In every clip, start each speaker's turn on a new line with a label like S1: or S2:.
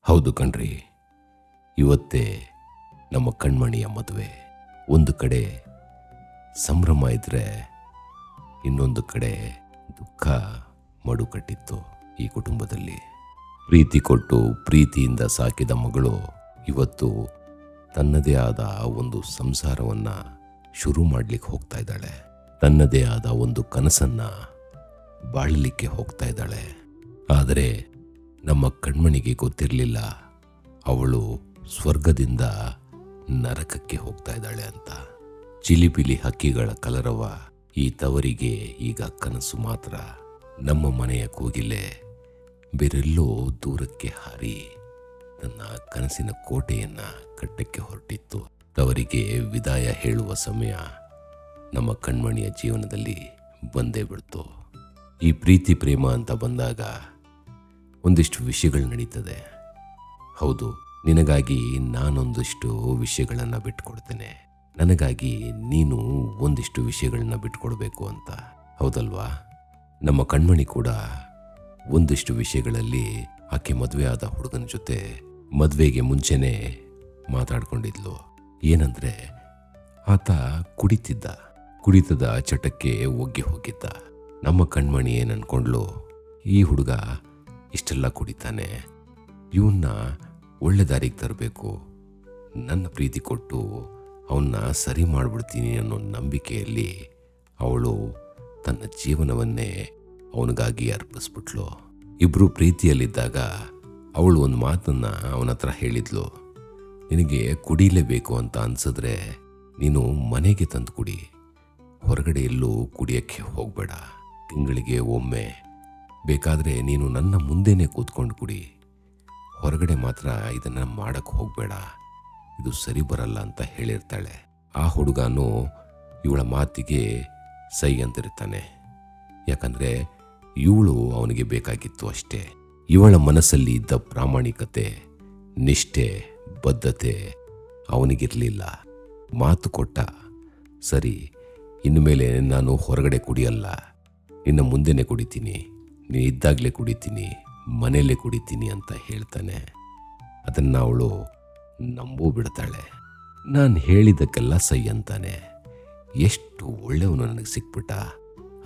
S1: ಹೌದು ಕಣ್ರಿ, ಇವತ್ತೇ ನಮ್ಮ ಕಣ್ಮಣಿಯ ಮದುವೆ. ಒಂದು ಕಡೆ ಸಂಭ್ರಮ ಇದ್ರೆ ಇನ್ನೊಂದು ಕಡೆ ದುಃಖ ಮಡುಕಟ್ಟಿತ್ತು. ಈ ಕುಟುಂಬದಲ್ಲಿ ಪ್ರೀತಿ ಕೊಟ್ಟು ಪ್ರೀತಿಯಿಂದ ಸಾಕಿದ ಮಗಳು ಇವತ್ತು ತನ್ನದೇ ಆದ ಒಂದು ಸಂಸಾರವನ್ನ ಶುರು ಮಾಡಲಿಕ್ಕೆ ಹೋಗ್ತಾ ಇದ್ದಾಳೆ. ತನ್ನದೇ ಆದ ಒಂದು ಕನಸನ್ನ ಬಾಳಲಿಕ್ಕೆ ಹೋಗ್ತಾ ಇದ್ದಾಳೆ. ಆದರೆ ನಮ್ಮ ಕಣ್ಮಣಿಗೆ ಗೊತ್ತಿರಲಿಲ್ಲ ಅವಳು ಸ್ವರ್ಗದಿಂದ ನರಕಕ್ಕೆ ಹೋಗ್ತಾ ಇದ್ದಾಳೆ ಅಂತ. ಚಿಲಿಪಿಲಿ ಹಕ್ಕಿಗಳ ಕಲರವ ಈ ತವರಿಗೆ ಈಗ ಕನಸು ಮಾತ್ರ. ನಮ್ಮ ಮನೆಯ ಕೋಗಿಲೆ ಬೇರೆಲ್ಲೋ ದೂರಕ್ಕೆ ಹಾರಿ ತನ್ನ ಕನಸಿನ ಕೋಟೆಯನ್ನ ಕಟ್ಟಕ್ಕೆ ಹೊರಟಿತ್ತು. ತವರಿಗೆ ವಿದಾಯ ಹೇಳುವ ಸಮಯ ನಮ್ಮ ಕಣ್ಮಣಿಯ ಜೀವನದಲ್ಲಿ ಬಂದೇ ಬಿಡ್ತು. ಈ ಪ್ರೀತಿ ಪ್ರೇಮ ಅಂತ ಬಂದಾಗ ಒಂದಿಷ್ಟು ವಿಷಯಗಳು ನಡೀತದೆ. ಹೌದು, ನಿನಗಾಗಿ ನಾನೊಂದಿಷ್ಟು ವಿಷಯಗಳನ್ನು ಬಿಟ್ಕೊಡ್ತೇನೆ, ನನಗಾಗಿ ನೀನು ಒಂದಿಷ್ಟು ವಿಷಯಗಳನ್ನ ಬಿಟ್ಕೊಡ್ಬೇಕು ಅಂತ. ಹೌದಲ್ವಾ? ನಮ್ಮ ಕಣ್ಮಣಿ ಕೂಡ ಒಂದಿಷ್ಟು ವಿಷಯಗಳಲ್ಲಿ ಆಕೆ ಮದುವೆ ಆದ ಹುಡುಗನ ಜೊತೆ ಮದುವೆಗೆ ಮುಂಚೆನೇ ಮಾತಾಡ್ಕೊಂಡಿದ್ಲು. ಏನಂದ್ರೆ ಆತ ಕುಡಿತದ ಚಟಕ್ಕೆ ಒಗ್ಗಿ ಹೋಗಿದ್ದ. ನಮ್ಮ ಕಣ್ಮಣಿ ಏನು ಅನ್ಕೊಂಡ್ಲು, ಈ ಹುಡುಗ ಇಷ್ಟೆಲ್ಲ ಕುಡಿತಾನೆ, ಇವನ್ನ ಒಳ್ಳೆ ದಾರಿಗೆ ತರಬೇಕು, ನನ್ನ ಪ್ರೀತಿ ಕೊಟ್ಟು ಅವನ್ನ ಸರಿ ಮಾಡಿಬಿಡ್ತೀನಿ ಅನ್ನೋ ನಂಬಿಕೆಯಲ್ಲಿ ಅವಳು ತನ್ನ ಜೀವನವನ್ನೇ ಅವನಿಗಾಗಿ ಅರ್ಪಿಸ್ಬಿಟ್ಲು. ಇಬ್ಬರು ಪ್ರೀತಿಯಲ್ಲಿದ್ದಾಗ ಅವಳು ಒಂದು ಮಾತನ್ನ ಅವನ ಹತ್ರ ಹೇಳಿದ್ಲು, ನಿನಗೆ ಕುಡಿಲೇಬೇಕು ಅಂತ ಅನ್ಸಿದ್ರೆ ನೀನು ಮನೆಗೆ ತಂದು ಕುಡಿ, ಹೊರಗಡೆ ಎಲ್ಲೂ ಕುಡಿಯೋಕ್ಕೆ ಹೋಗಬೇಡ. ತಿಂಗಳಿಗೆ ಒಮ್ಮೆ ಬೇಕಾದರೆ ನೀನು ನನ್ನ ಮುಂದೆನೇ ಕೂತ್ಕೊಂಡು ಕುಡಿ, ಹೊರಗಡೆ ಮಾತ್ರ ಇದನ್ನು ಮಾಡೋಕ್ಕೆ ಹೋಗಬೇಡ, ಇದು ಸರಿ ಬರಲ್ಲ ಅಂತ ಹೇಳಿರ್ತಾಳೆ. ಆ ಹುಡುಗನೂ ಇವಳ ಮಾತಿಗೆ ಸೈ ಅಂತಿರ್ತಾನೆ. ಯಾಕಂದರೆ ಇವಳು ಅವನಿಗೆ ಬೇಕಾಗಿತ್ತು ಅಷ್ಟೇ. ಇವಳ ಮನಸ್ಸಲ್ಲಿ ಇದ್ದ ಪ್ರಾಮಾಣಿಕತೆ, ನಿಷ್ಠೆ, ಬದ್ಧತೆ ಅವನಿಗಿರಲಿಲ್ಲ. ಮಾತು ಕೊಟ್ಟ, ಸರಿ ಇನ್ನು ಮೇಲೆ ನಾನು ಹೊರಗಡೆ ಕುಡಿಯಲ್ಲ, ನಿನ್ನ ಮುಂದೆನೇ ಕುಡಿತೀನಿ, ನೀನು ಇದ್ದಾಗಲೇ ಕುಡಿತೀನಿ, ಮನೆಯಲ್ಲೇ ಕುಡಿತೀನಿ ಅಂತ ಹೇಳ್ತಾನೆ. ಅದನ್ನು ಅವಳು ನಂಬೂ ಬಿಡ್ತಾಳೆ. ನಾನು ಹೇಳಿದ್ದಕ್ಕೆಲ್ಲ ಸೈ ಅಂತಾನೆ, ಎಷ್ಟು ಒಳ್ಳೆಯವನು ನನಗೆ ಸಿಕ್ಬಿಟ್ಟ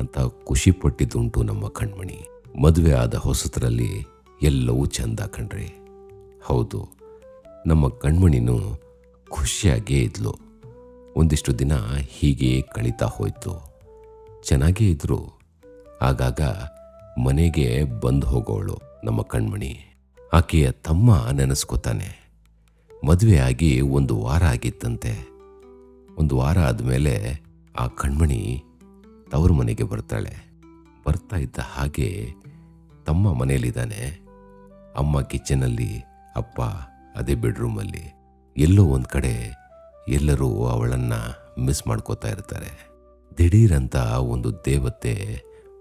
S1: ಅಂತ ಖುಷಿ ಪಟ್ಟಿದ್ದುಂಟು ನಮ್ಮ ಕಣ್ಮಣಿ. ಮದುವೆ ಆದ ಹೊಸತರಲ್ಲಿ ಎಲ್ಲವೂ ಚಂದ ಕಣ್ರಿ. ಹೌದು, ನಮ್ಮ ಕಣ್ಮಣಿನೂ ಖುಷಿಯಾಗೇ ಇದ್ಲು. ಒಂದಿಷ್ಟು ದಿನ ಹೀಗೆ ಕಳೀತಾ ಹೋಯ್ತು. ಚೆನ್ನಾಗೇ ಇದ್ರು. ಆಗಾಗ ಮನೆಗೆ ಬಂದು ಹೋಗೋಳು ನಮ್ಮ ಕಣ್ಮಣಿ. ಆಕೆಯ ತಮ್ಮ ನೆನೆಸ್ಕೋತಾನೆ. ಮದುವೆ ಆಗಿ 1 ವಾರ ಆಗಿತ್ತಂತೆ. 1 ವಾರ ಆದಮೇಲೆ ಆ ಕಣ್ಮಣಿ ತವರು ಮನೆಗೆ ಬರ್ತಾಳೆ. ಬರ್ತಾ ಇದ್ದ ಹಾಗೆ ತಮ್ಮ ಮನೆಯಲ್ಲಿದ್ದಾನೆ, ಅಮ್ಮ ಕಿಚನಲ್ಲಿ, ಅಪ್ಪ ಅದೇ ಬೆಡ್ರೂಮಲ್ಲಿ. ಎಲ್ಲೋ ಒಂದು ಕಡೆ ಎಲ್ಲರೂ ಅವಳನ್ನು ಮಿಸ್ ಮಾಡ್ಕೋತಾ ಇರ್ತಾರೆ. ದಿಢೀರಂತ ಒಂದು ದೇವತೆ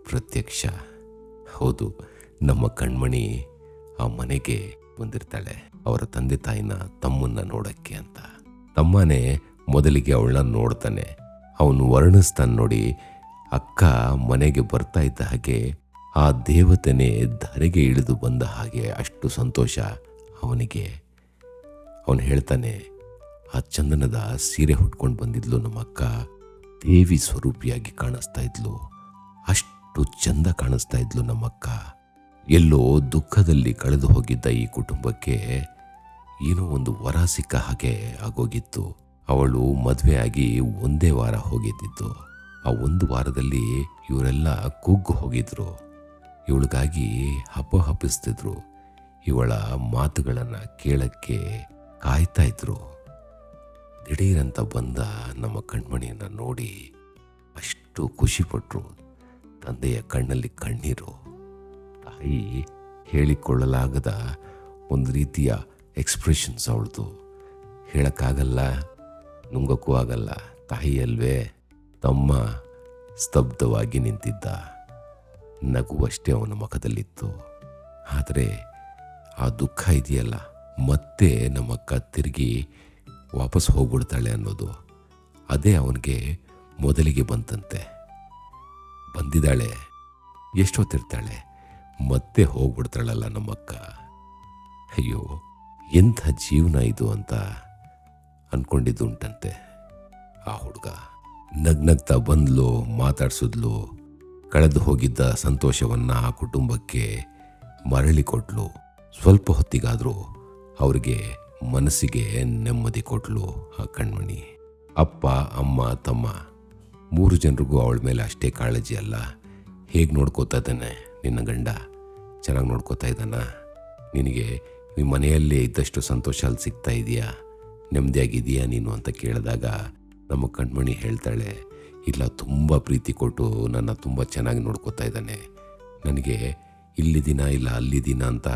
S1: ಪ್ರತ್ಯಕ್ಷ. ಹೌದು, ನಮ್ಮ ಕಣ್ಮಣಿ ಆ ಮನೆಗೆ ಬಂದಿರ್ತಾಳೆ ಅವರ ತಂದೆ ತಾಯಿನ ತಮ್ಮನ್ನ ನೋಡಕ್ಕೆ ಅಂತ. ತಮ್ಮನೇ ಮೊದಲಿಗೆ ಅವಳನ್ನ ನೋಡ್ತಾನೆ. ಅವನು ವರ್ಣಿಸ್ತಾನೆ ನೋಡಿ, ಅಕ್ಕ ಮನೆಗೆ ಬರ್ತಾ ಇದ್ದ ಹಾಗೆ ಆ ದೇವತೆನೇ ಧರೆಗೆ ಇಳಿದು ಬಂದ ಹಾಗೆ ಅಷ್ಟು ಸಂತೋಷ ಅವನಿಗೆ. ಅವನು ಹೇಳ್ತಾನೆ, ಆ ಚಂದನದ ಸೀರೆ ಹುಟ್ಕೊಂಡು ಬಂದಿದ್ಲು ನಮ್ಮ ಅಕ್ಕ, ದೇವಿ ಸ್ವರೂಪಿಯಾಗಿ ಕಾಣಿಸ್ತಾ ಇದ್ಲು, ಅಷ್ಟು ಚಂದ ಕಾಣಿಸ್ತಾ ಇದ್ಲು ನಮ್ಮಕ್ಕ. ಎಲ್ಲೋ ದುಃಖದಲ್ಲಿ ಕಳೆದು ಹೋಗಿದ್ದ ಈ ಕುಟುಂಬಕ್ಕೆ ಏನೋ ಒಂದು ವರ ಸಿಕ್ಕ ಹಾಗೆ ಆಗೋಗಿತ್ತು. ಅವಳು ಮದುವೆ ಆಗಿ 1 ವಾರ ಹೋಗಿದ್ದಿತ್ತು. ಆ 1 ವಾರದಲ್ಲಿ ಇವರೆಲ್ಲ ಕುಗ್ಗು ಹೋಗಿದ್ರು. ಇವಳಿಗಾಗಿ ಹಪ್ಪಿಸ್ತಿದ್ರು. ಇವಳ ಮಾತುಗಳನ್ನು ಕೇಳಕ್ಕೆ ಕಾಯ್ತಾ ಇದ್ರು. ದಿಢೀರಂತ ಬಂದ ನಮ್ಮ ಕಣ್ಮಣಿಯನ್ನು ನೋಡಿ ಅಷ್ಟು ಖುಷಿಪಟ್ರು. ತಂದೆಯ ಕಣ್ಣಲ್ಲಿ ಕಣ್ಣೀರು. ತಾಯಿ ಹೇಳಿಕೊಳ್ಳಲಾಗದ ಒಂದು ರೀತಿಯ ಎಕ್ಸ್ಪ್ರೆಷನ್ಸ್ ಅವಳದು. ಹೇಳಕ್ಕಾಗಲ್ಲ, ನುಂಗಕ್ಕೂ ಆಗಲ್ಲ. ತಾಯಿ ಅಲ್ವೇ. ತಮ್ಮ ಸ್ತಬ್ಧವಾಗಿ ನಿಂತಿದ್ದ. ನಗುವಷ್ಟೇ ಅವನ ಮುಖದಲ್ಲಿತ್ತು. ಆದರೆ ಆ ದುಃಖ ಇದೆಯಲ್ಲ, ಮತ್ತೆ ನಮ್ಮಕ್ಕ ತಿರುಗಿ ವಾಪಸ್ ಹೋಗ್ಬಿಡ್ತಾಳೆ ಅನ್ನೋದು, ಅದೇ ಅವನಿಗೆ ಮೊದಲಿಗೆ ಬಂತಂತೆ. ಬಂದಿದ್ದಾಳೆ, ಎಷ್ಟೊತ್ತಿರ್ತಾಳೆ, ಮತ್ತೆ ಹೋಗ್ಬಿಡ್ತಾಳಲ್ಲ ನಮ್ಮಕ್ಕ. ಅಯ್ಯೋ, ಎಂಥ ಜೀವನ ಇದು ಅಂತ ಅಂದ್ಕೊಂಡಿದ್ದುಂಟಂತೆ. ಆ ಹುಡುಗ ನಗ್ನಗ್ತಾ ಬಂದ್ಲು, ಮಾತಾಡ್ಸಿದ್ಲು, ಕಳೆದು ಹೋಗಿದ್ದ ಸಂತೋಷವನ್ನು ಆ ಕುಟುಂಬಕ್ಕೆ ಮರಳಿ ಕೊಟ್ಲು. ಸ್ವಲ್ಪ ಹೊತ್ತಿಗಾದರೂ ಅವರಿಗೆ ಮನಸ್ಸಿಗೆ ನೆಮ್ಮದಿ ಕೊಟ್ಲು ಆ ಕಣ್ಮಣಿ. ಅಪ್ಪ, ಅಮ್ಮ, ತಮ್ಮ 3 ಜನರಿಗೂ ಅವಳ ಮೇಲೆ ಅಷ್ಟೇ ಕಾಳಜಿ ಅಲ್ಲ. ಹೇಗೆ ನೋಡ್ಕೋತಾ ಇದ್ದಾನೆ ನಿನ್ನ ಗಂಡ? ಚೆನ್ನಾಗಿ ನೋಡ್ಕೋತಾ ಇದ್ದಾನ? ನಿನಗೆ ಈ ಮನೆಯಲ್ಲೇ ಇದ್ದಷ್ಟು ಸಂತೋಷ ಅಲ್ಲಿ ಸಿಗ್ತಾ ಇದೆಯಾ? ನೆಮ್ಮದಿಯಾಗಿದೆಯಾ ನೀನು ಅಂತ ಕೇಳಿದಾಗ ನಮ್ಮ ಕಣ್ಮಣಿ ಹೇಳ್ತಾಳೆ, ಇಲ್ಲ, ತುಂಬ ಪ್ರೀತಿ ಕೊಟ್ಟು ನನ್ನ ತುಂಬ ಚೆನ್ನಾಗಿ ನೋಡ್ಕೋತಾ ಇದ್ದಾನೆ. ನನಗೆ ಇಲ್ಲಿ ದಿನ ಇಲ್ಲ ಅಲ್ಲಿ ದಿನ ಅಂತ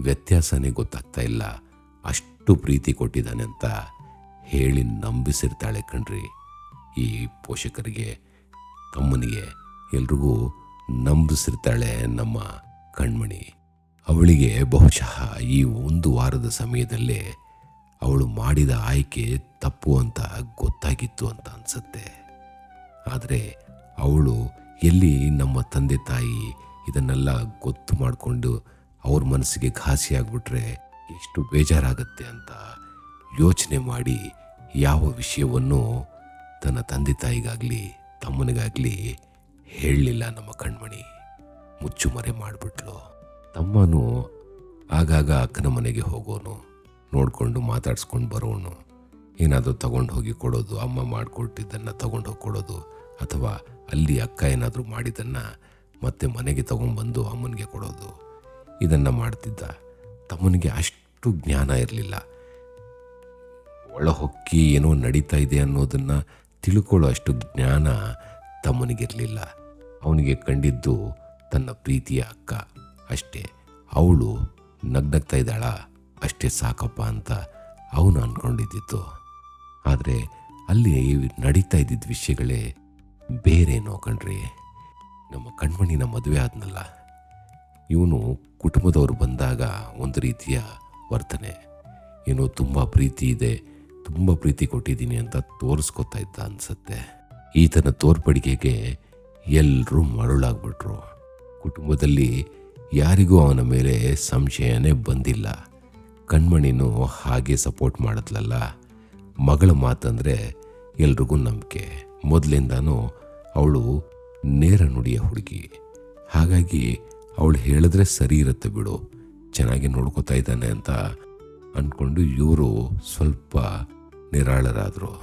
S1: ವ್ಯತ್ಯಾಸನೇ ಗೊತ್ತಾಗ್ತಾ ಇಲ್ಲ, ಅಷ್ಟು ಪ್ರೀತಿ ಕೊಟ್ಟಿದ್ದಾನೆ ಅಂತ ಹೇಳಿ ನಂಬಿಸಿರ್ತಾಳೆ ಕಣ್ರಿ. ಈ ಪೋಷಕರಿಗೆ, ತಮ್ಮನಿಗೆ, ಎಲ್ರಿಗೂ ನಂಬಿಸಿರ್ತಾಳೆ ನಮ್ಮ ಕಣ್ಮಣಿ. ಅವಳಿಗೆ ಬಹುಶಃ ಈ 1 ವಾರದ ಸಮಯದಲ್ಲೇ ಅವಳು ಮಾಡಿದ ಆಯ್ಕೆ ತಪ್ಪು ಅಂತ ಗೊತ್ತಾಗಿತ್ತು ಅಂತ ಅನಿಸುತ್ತೆ. ಆದರೆ ಅವಳು ಎಲ್ಲಿ ನಮ್ಮ ತಂದೆ ತಾಯಿ ಇದನ್ನೆಲ್ಲ ಗೊತ್ತು ಮಾಡಿಕೊಂಡು ಅವ್ರ ಮನಸ್ಸಿಗೆ ಘಾಸಿ ಆಗಿಬಿಟ್ರೆ ಎಷ್ಟು ಬೇಜಾರಾಗತ್ತೆ ಅಂತ ಯೋಚನೆ ಮಾಡಿ ಯಾವ ವಿಷಯವನ್ನು ತನ್ನ ತಂದೆ ತಾಯಿಗಾಗಲಿ ತಮ್ಮನಿಗಾಗಲಿ ಹೇಳಲಿಲ್ಲ ನಮ್ಮ ಕಣ್ಮಣಿ. ಮುಚ್ಚುಮರೆ ಮಾಡಿಬಿಟ್ಲು. ತಮ್ಮನೂ ಆಗಾಗ ಅಕ್ಕನ ಮನೆಗೆ ಹೋಗೋನು, ನೋಡಿಕೊಂಡು ಮಾತಾಡ್ಸ್ಕೊಂಡು ಬರೋನು, ಏನಾದರೂ ತಗೊಂಡು ಹೋಗಿ ಕೊಡೋದು, ಅಮ್ಮ ಮಾಡಿಕೊಟ್ಟಿದ್ದನ್ನು ತಗೊಂಡು ಹೋಗಿ ಕೊಡೋದು, ಅಥವಾ ಅಲ್ಲಿ ಅಕ್ಕ ಏನಾದರೂ ಮಾಡಿದ್ದನ್ನು ಮತ್ತೆ ಮನೆಗೆ ತಗೊಂಡ್ಬಂದು ಅಮ್ಮನಿಗೆ ಕೊಡೋದು, ಇದನ್ನು ಮಾಡ್ತಿದ್ದ. ತಮ್ಮನಿಗೆ ಅಷ್ಟು ಜ್ಞಾನ ಇರಲಿಲ್ಲ. ಒಳ ಹೊಕ್ಕಿ ಏನೋ ನಡೀತಾ ಇದೆ ಅನ್ನೋದನ್ನು ತಿಳ್ಕೊಳ್ಳೋ ಅಷ್ಟು ಜ್ಞಾನ ತಮ್ಮನಿಗಿರಲಿಲ್ಲ. ಅವನಿಗೆ ಕಂಡಿದ್ದು ತನ್ನ ಪ್ರೀತಿಯ ಅಕ್ಕ ಅಷ್ಟೇ. ಅವಳು ನಗ್ನಗ್ತಾ ಇದ್ದಾಳ, ಅಷ್ಟೇ ಸಾಕಪ್ಪ ಅಂತ ಅವನು ಅಂದ್ಕೊಂಡಿದ್ದಿತ್ತು. ಆದರೆ ಅಲ್ಲಿ ನಡೀತಾ ಇದ್ದಿದ್ದ ವಿಷಯಗಳೇ ಬೇರೇನೋ ಕಣ್ರಿ. ನಮ್ಮ ಕಣ್ಮಣಿನ ಮದುವೆ ಆದ್ನಲ್ಲ, ಇವನು ಕುಟುಂಬದವರು ಬಂದಾಗ ಒಂದು ರೀತಿಯ ವರ್ತನೆ, ಏನೋ ತುಂಬ ಪ್ರೀತಿ ಇದೆ, ತುಂಬ ಪ್ರೀತಿ ಕೊಟ್ಟಿದ್ದೀನಿ ಅಂತ ತೋರಿಸ್ಕೊತಾ ಇದ್ದ ಅನಿಸುತ್ತೆ. ಈತನ ತೋರ್ಪಡಿಕೆಗೆ ಎಲ್ಲರೂ ಮರುಳಾಗ್ಬಿಟ್ರು. ಕುಟುಂಬದಲ್ಲಿ ಯಾರಿಗೂ ಅವನ ಮೇಲೆ ಸಂಶಯನೇ ಬಂದಿಲ್ಲ. ಕಣ್ಮಣಿನೂ ಹಾಗೆ ಸಪೋರ್ಟ್ ಮಾಡಿದ್ಲಲ್ಲ. ಮಗಳ ಮಾತಂದರೆ ಎಲ್ರಿಗೂ ನಂಬಿಕೆ. ಮೊದಲಿಂದಾನೂ ಅವಳು ನೇರ ನುಡಿಯ ಹುಡುಗಿ. ಹಾಗಾಗಿ ಅವಳು ಹೇಳಿದ್ರೆ ಸರಿ ಇರುತ್ತೆ ಬಿಡು, ಚೆನ್ನಾಗಿ ನೋಡ್ಕೋತಾ ಇದ್ದಾನೆ ಅಂತ ಅಂದ್ಕೊಂಡು ಇವರು ಸ್ವಲ್ಪ ನಿರಾಳರಾದರು.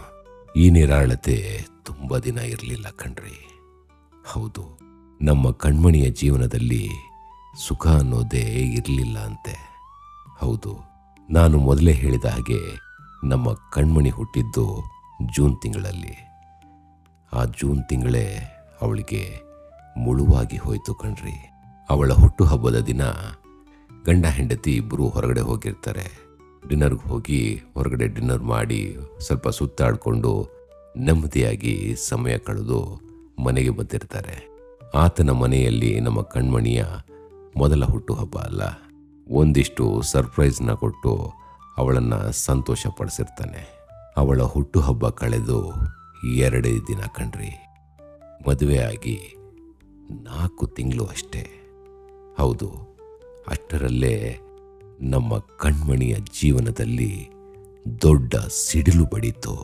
S1: ಈ ನಿರಾಳತೆ ತುಂಬ ದಿನ ಇರಲಿಲ್ಲ ಕಣ್ರಿ. ಹೌದು, ನಮ್ಮ ಕಣ್ಮಣಿಯ ಜೀವನದಲ್ಲಿ ಸುಖ ಅನ್ನೋದೇ ಇರಲಿಲ್ಲ ಅಂತೆ. ಹೌದು, ನಾನು ಮೊದಲೇ ಹೇಳಿದ ಹಾಗೆ ನಮ್ಮ ಕಣ್ಮಣಿ ಹುಟ್ಟಿದ್ದು ಜೂನ್ ತಿಂಗಳಲ್ಲಿ. ಆ ಜೂನ್ ತಿಂಗಳೇ ಅವಳಿಗೆ ಮುಳುವಾಗಿ ಹೋಯಿತು ಕಣ್ರಿ. ಅವಳ ಹುಟ್ಟುಹಬ್ಬದ ದಿನ ಗಂಡ ಹೆಂಡತಿ ಇಬ್ಬರು ಹೊರಗಡೆ ಹೋಗಿರ್ತಾರೆ. ಡಿನ್ನರ್ಗೆ ಹೋಗಿ ಹೊರಗಡೆ ಡಿನ್ನರ್ ಮಾಡಿ ಸ್ವಲ್ಪ ಸುತ್ತಾಡಿಕೊಂಡು ನೆಮ್ಮದಿಯಾಗಿ ಸಮಯ ಕಳೆದು ಮನೆಗೆ ಬಂದಿರ್ತಾರೆ. ಆತನ ಮನೆಯಲ್ಲಿ ನಮ್ಮ ಕಣ್ಮಣಿಯ ಮೊದಲ ಹುಟ್ಟುಹಬ್ಬ ಅಲ್ಲ, ಒಂದಿಷ್ಟು ಸರ್ಪ್ರೈಸ್ನ ಕೊಟ್ಟು ಅವಳನ್ನು ಸಂತೋಷ ಪಡಿಸಿರ್ತಾನೆ. ಅವಳ ಹುಟ್ಟುಹಬ್ಬ ಕಳೆದು 2 ದಿನ ಕಣ್ರಿ. ಮದುವೆ ಆಗಿ 4 ತಿಂಗಳು ಅಷ್ಟೇ. ಹೌದು, ಅಷ್ಟರಲ್ಲೇ ನಮ್ಮ ಕಣ್ಮಣಿಯ ಜೀವನದಲ್ಲಿ ದೊಡ್ಡ ಸಿಡಿಲು ಬಡಿತು.